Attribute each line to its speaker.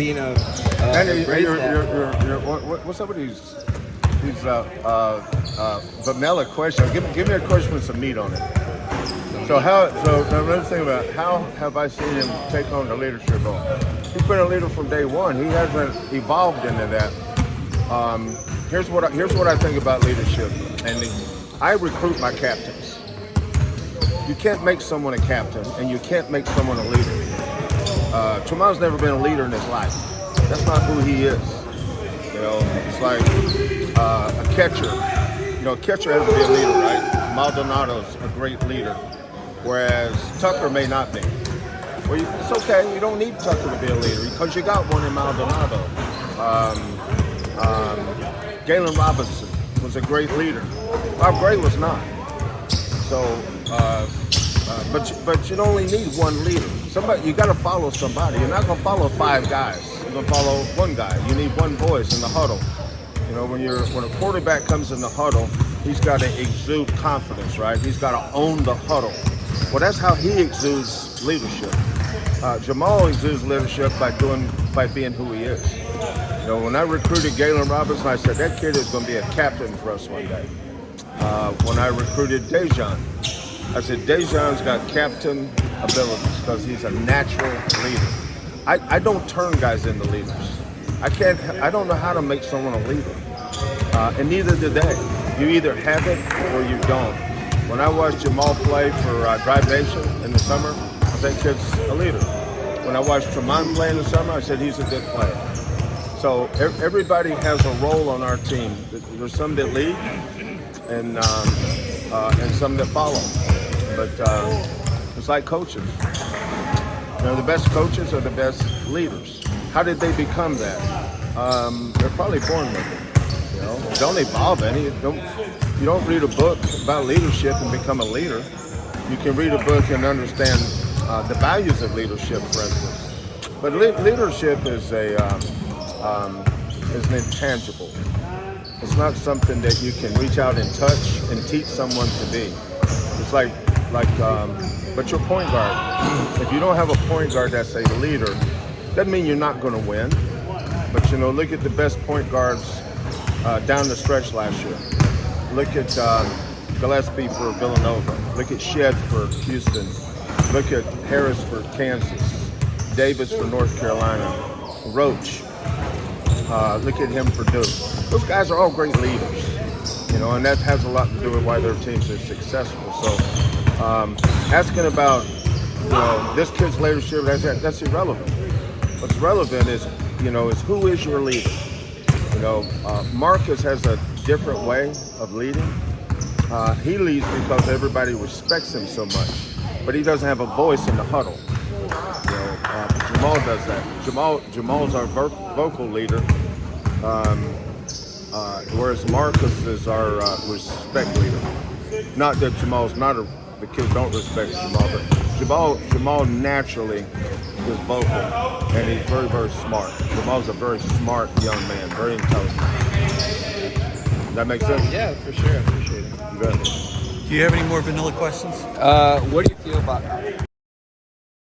Speaker 1: What's up with these vanilla questions? Give me a question with some meat on it. So another thing about how have I seen him take on the leadership role? He's been a leader from day one. He hasn't evolved into that. Here's what I think about leadership, and I recruit my captains. You can't make someone a captain, and you can't make someone a leader. Jamal's never been a leader in his life. That's not who he is. You know, it's like a catcher. You know, a catcher has to be a leader, right? Maldonado's a great leader, whereas Tucker may not be. Well, it's okay. You don't need Tucker to be a leader because you got one in Maldonado. Galen Robinson was a great leader. Bob Gray was not. So, but you only need one leader. You got to follow somebody. You're not gonna follow five guys. You're gonna follow one guy. You need one voice in the huddle. You know, when a quarterback comes in the huddle, he's got to exude confidence, right? He's got to own the huddle. Well, that's how he exudes leadership. Jamal exudes leadership by being who he is. You know, when I recruited Galen Robinson, I said that kid is going to be a captain for us one day. When I recruited Dejan, I said Dejan's got captain abilities because he's a natural leader. I don't turn guys into leaders. I don't know how to make someone a leader. And neither do they. You either have it or you don't. When I watched Jamal play for Drive Nation in the summer, I said kid's a leader. When I watched Tremont play in the summer, I said he's a good player. So everybody has a role on our team. There's some that lead and some that follow. But it's like coaches. You know, the best coaches are the best leaders. How did they become that? They're probably born with it. You know, don't evolve any. You don't read a book about leadership and become a leader. You can read a book and understand the values of leadership, for instance. But leadership is an intangible. It's not something that you can reach out and touch and teach someone to be. It's but your point guard. If you don't have a point guard that's a leader, doesn't mean you're not going to win. But you know, look at the best point guards down the stretch last year. Look at Gillespie for Villanova. Look at Shead for Houston. Look at Harris for Kansas. Davis for North Carolina. Roach. Look at him for Duke. Those guys are all great leaders. You know, and that has a lot to do with why their teams are successful. So asking about this kid's leadership, that's irrelevant. What's relevant is who is your leader? You know, Marcus has a different way of leading. He leads because everybody respects him so much, but he doesn't have a voice in the huddle. You know, Jamal does that. Jamal's our vocal leader, whereas Marcus is our respect leader. Not that the kids don't respect Jamal, but Jamal naturally is vocal, and he's very, very smart. Jamal's a very smart young man, very intelligent. Does that make sense?
Speaker 2: Yeah, for sure. I appreciate it.
Speaker 1: You bet.
Speaker 3: Do you have any more vanilla questions?
Speaker 2: What do you feel about